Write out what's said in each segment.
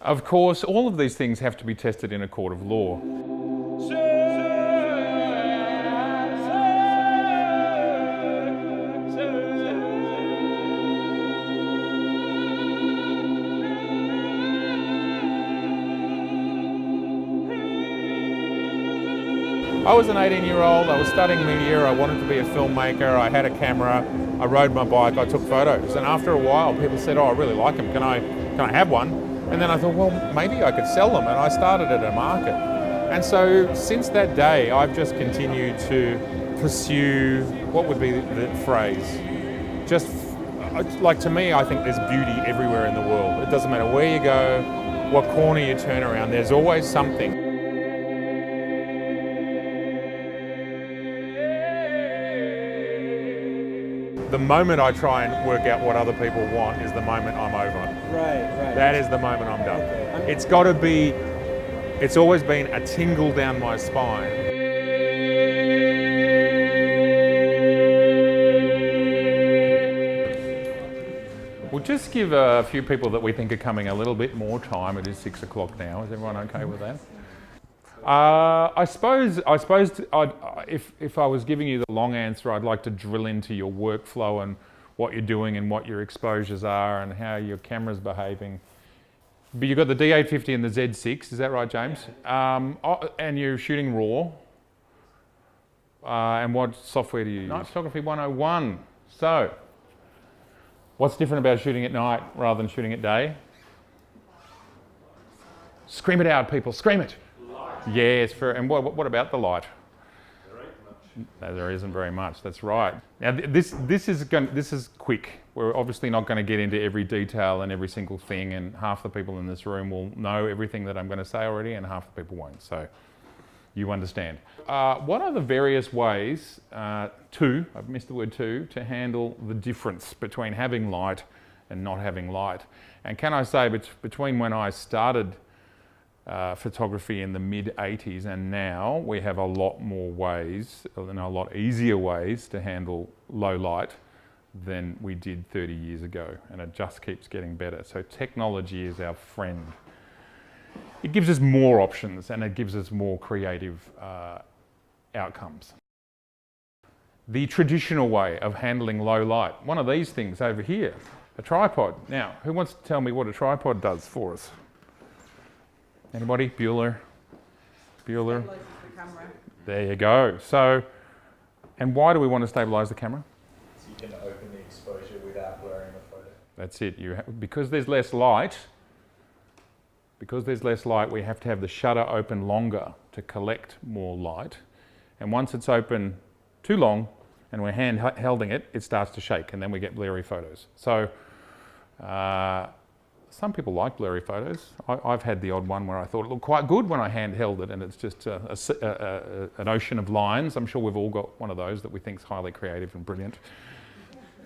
Of course, all of these things have to be tested in a court of law. I was an 18-year-old, I was studying media, I wanted to be a filmmaker, I had a camera, I rode my bike, I took photos, and after a while people said, oh, I really like them, can I have one? And then I thought, well, maybe I could sell them, and I started at a market. And so since that day, I've just continued to pursue, what would be the phrase? Just, like, to me, I think there's beauty everywhere in the world. It doesn't matter where you go, what corner you turn around, there's always something. The moment I try and work out what other people want is the moment I'm over. Right. That is the moment I'm done. Okay. It's got to be, it's always been a tingle down my spine. We'll just give a few people that we think are coming a little bit more time. It is 6 o'clock now. Is everyone okay with that? I suppose if I was giving you the long answer, I'd like to drill into your workflow and what you're doing and what your exposures are and how your camera's behaving. But you've got the D850 and the Z6, is that right, James? And you're shooting RAW. And what software do you use? Night Photography 101. So, what's different about shooting at night rather than shooting at day? Scream it out, people, scream it. Yes, and what about the light? There ain't much. No, there isn't very much, that's right. Now this is quick. We're obviously not going to get into every detail and every single thing, and half the people in this room will know everything that I'm going to say already and half the people won't, so you understand. What are the various ways, I've missed the word to handle the difference between having light and not having light? And can I say between when I started photography in the mid-80s and now, we have a lot more ways and a lot easier ways to handle low light than we did 30 years ago, and it just keeps getting better. So technology is our friend. It gives us more options and it gives us more creative outcomes. The traditional way of handling low light, one of these things over here, a tripod. Now, who wants to tell me what a tripod does for us? Anybody? Bueller? Stabilises the camera. There you go. So, and why do we want to stabilise the camera? So you can open the exposure without blurring the photo. That's it. Because there's less light, we have to have the shutter open longer to collect more light. And once it's open too long and we're hand-holding it, it starts to shake and then we get blurry photos. So, some people like blurry photos. I've had the odd one where I thought it looked quite good when I hand-held it and it's just an ocean of lines. I'm sure we've all got one of those that we think is highly creative and brilliant.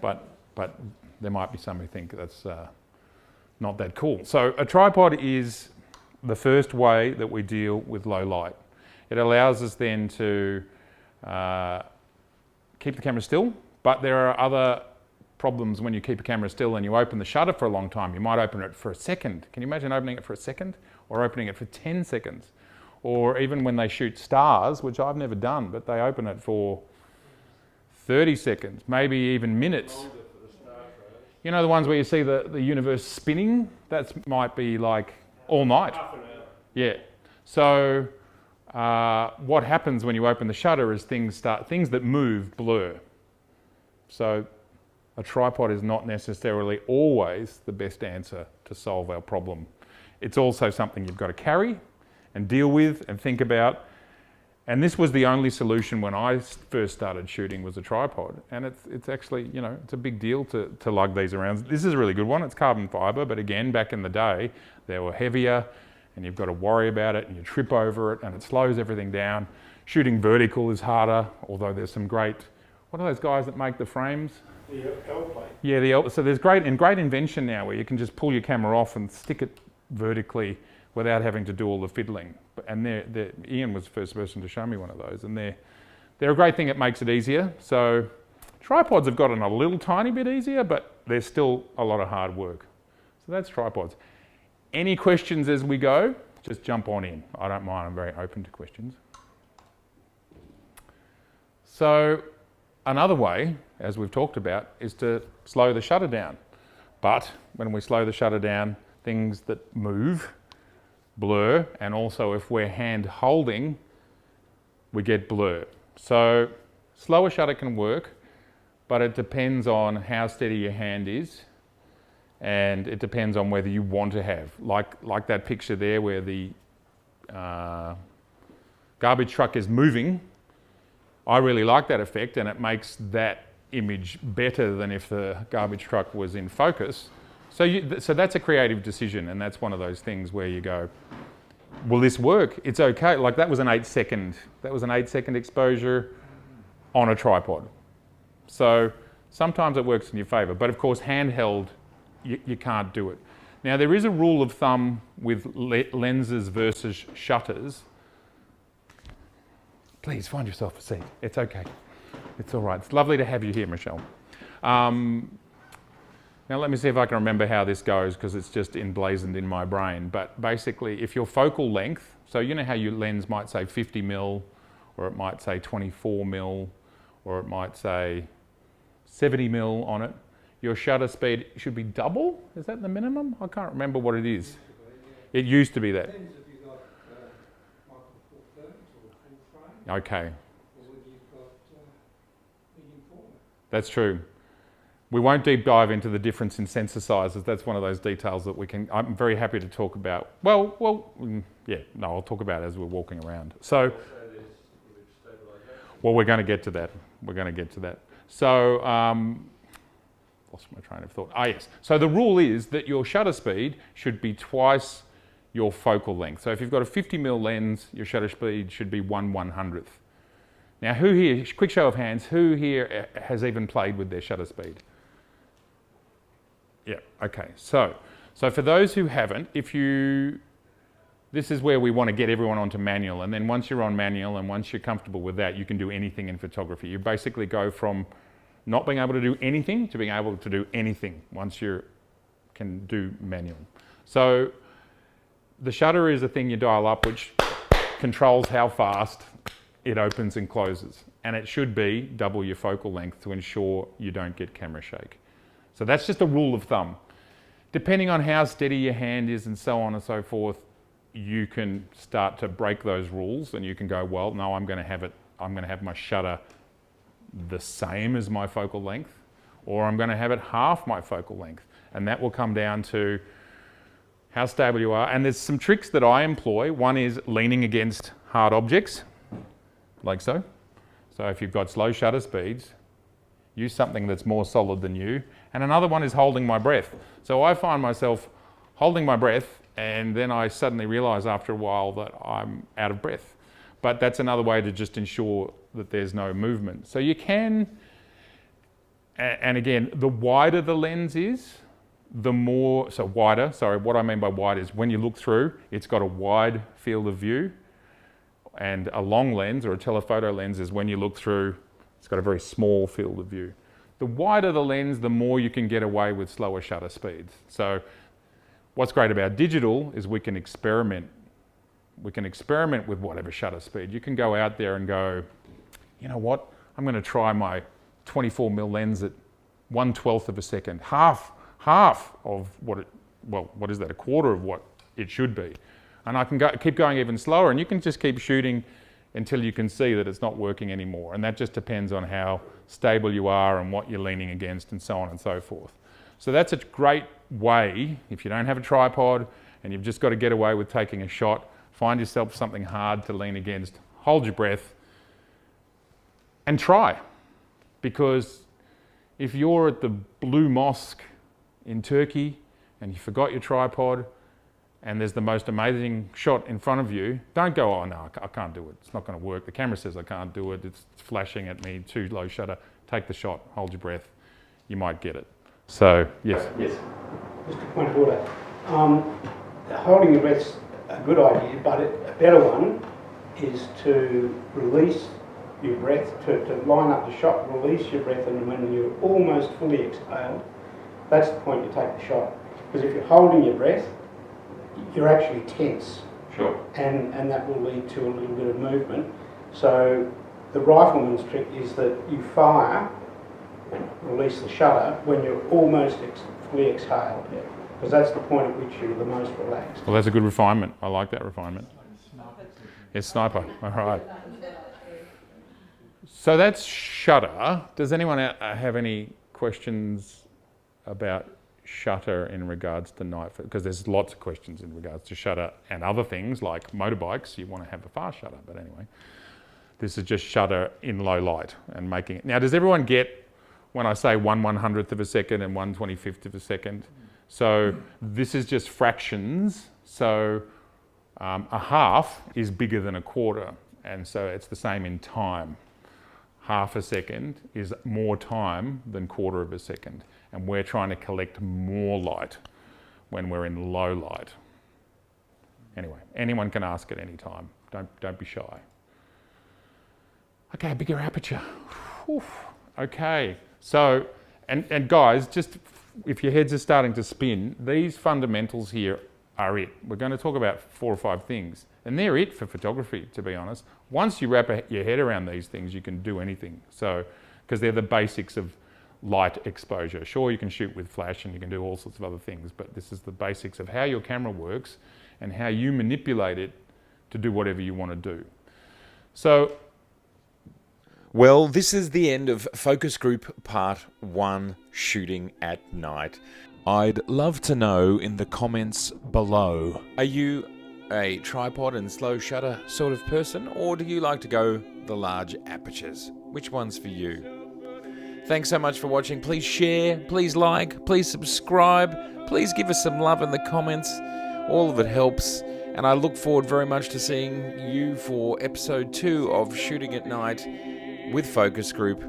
But there might be some who think that's not that cool. So a tripod is the first way that we deal with low light. It allows us then to keep the camera still, but there are other problems when you keep a camera still and you open the shutter for a long time. You might open it for a second. Can you imagine opening it for a second? Or opening it for 10 seconds? Or even when they shoot stars, which I've never done, but they open it for 30 seconds, maybe even minutes. You know the ones where you see the universe spinning? That might be like all night. Half an hour. Yeah. So what happens when you open the shutter is things that move blur. So a tripod is not necessarily always the best answer to solve our problem. It's also something you've got to carry and deal with and think about. And this was the only solution when I first started shooting, was a tripod. And it's actually, you know, it's a big deal to lug these around. This is a really good one. It's carbon fibre, but again, back in the day, they were heavier and you've got to worry about it and you trip over it and it slows everything down. Shooting vertical is harder, although there's some great, what are those guys that make the frames? The L plate. Yeah, so there's great invention now where you can just pull your camera off and stick it vertically without having to do all the fiddling. And Ian was the first person to show me one of those, and they're a great thing. It makes it easier. So tripods have gotten a little tiny bit easier, but there's still a lot of hard work. So that's tripods. Any questions as we go? Just jump on in. I don't mind, I'm very open to questions. So another way, as we've talked about, is to slow the shutter down. But when we slow the shutter down, things that move blur, and also if we're hand holding, we get blur. So slower shutter can work, but it depends on how steady your hand is, and it depends on whether you want to have, like that picture there where the garbage truck is moving. I really like that effect, and it makes that image better than if the garbage truck was in focus. So that's a creative decision, and that's one of those things where you go, will this work? It's okay. Like that was an 8-second exposure on a tripod. So sometimes it works in your favour, but of course handheld, you can't do it. Now there is a rule of thumb with lenses versus shutters. Please find yourself a seat. It's okay. It's all right. It's lovely to have you here, Michelle. Now let me see if I can remember how this goes, because it's just emblazoned in my brain. But basically, if your focal length, so you know how your lens might say 50 mil, or it might say 24 mil, or it might say 70 mil on it, your shutter speed should be double? Is that the minimum? I can't remember what it is. It used to be that. Okay. That's true. We won't deep dive into the difference in sensor sizes. That's one of those details that I'm very happy to talk about. I'll talk about it as we're walking around. So, well, we're going to get to that. So, lost my train of thought. Yes. So the rule is that your shutter speed should be twice your focal length. So if you've got a 50 mil lens, your shutter speed should be 1/100th. Now, who here, quick show of hands, who here has even played with their shutter speed? Yeah, okay. So for those who haven't, this is where we want to get everyone onto manual, and then once you're on manual and once you're comfortable with that, you can do anything in photography. You basically go from not being able to do anything to being able to do anything once you can do manual. So the shutter is a thing you dial up which controls how fast it opens and closes, and it should be double your focal length to ensure you don't get camera shake. So that's just a rule of thumb. Depending on how steady your hand is and so on and so forth, you can start to break those rules, and you can go, well, no, I'm going to have my shutter the same as my focal length, or I'm going to have it half my focal length, and that will come down to how stable you are. And there's some tricks that I employ. One is leaning against hard objects, like so. So if you've got slow shutter speeds, use something that's more solid than you. And another one is holding my breath. So I find myself holding my breath, and then I suddenly realise after a while that I'm out of breath. But that's another way to just ensure that there's no movement. So you can, and again, the wider the lens is, the more, what I mean by wide is when you look through, it's got a wide field of view, and a long lens or a telephoto lens is when you look through, it's got a very small field of view. The wider the lens, the more you can get away with slower shutter speeds. So what's great about digital is we can experiment. We can experiment with whatever shutter speed. You can go out there and go, you know what, I'm going to try my 24 mil lens at 1/12 of a second, half of what is that, a quarter of what it should be. And I can keep going even slower, and you can just keep shooting until you can see that it's not working anymore. And that just depends on how stable you are and what you're leaning against and so on and so forth. So that's a great way, if you don't have a tripod and you've just got to get away with taking a shot, find yourself something hard to lean against, hold your breath, and try. Because if you're at the Blue Mosque in Turkey and you forgot your tripod and there's the most amazing shot in front of you, don't go, oh no, I can't do it. It's not going to work. The camera says I can't do it. It's flashing at me, too low shutter. Take the shot, hold your breath. You might get it. So, yes. Yes. Just a point of order. Holding your breath's a good idea, but a better one is to release your breath, to line up the shot, release your breath, and when you're almost fully exhaled, that's the point you take the shot. Because if you're holding your breath, you're actually tense, Sure. and that will lead to a little bit of movement. So the rifleman's trick is that you fire, release the shutter when you're almost fully exhaled, because that's the point at which you're the most relaxed. Well, that's a good refinement. I like that refinement. It's sniper. All right. So that's shutter. Does anyone have any questions about shutter in regards to night? Because there's lots of questions in regards to shutter and other things like motorbikes. You want to have a fast shutter, but anyway, this is just shutter in low light and making it. Now, does everyone get when I say 1/100th of a second and 1/25th of a second? So this is just fractions. So a half is bigger than a quarter, and so it's the same in time. Half a second is more time than quarter of a second, and we're trying to collect more light when we're in low light. Anyway, anyone can ask at any time. Don't be shy. Okay, bigger aperture. Whew. Okay, so and guys, just if your heads are starting to spin, these fundamentals here are it. We're going to talk about 4 or 5 things, and they're it for photography, to be honest. Once you wrap your head around these things, you can do anything. So, because they're the basics of light exposure. Sure, you can shoot with flash and you can do all sorts of other things, but this is the basics of how your camera works and how you manipulate it to do whatever you want to do. So, well, this is the end of Focus Group Part 1, Shooting at Night. I'd love to know in the comments below, are you a tripod and slow shutter sort of person, or do you like to go the large apertures? Which one's for you? Thanks so much for watching. Please share, please like, please subscribe, please give us some love in the comments. All of it helps, and I look forward very much to seeing you for episode 2 of Shooting at Night with Focus Group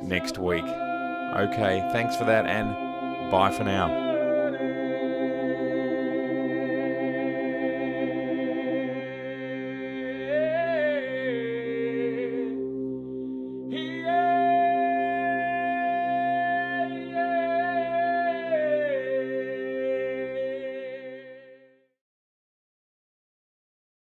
next week. Okay, thanks for that, and bye for now.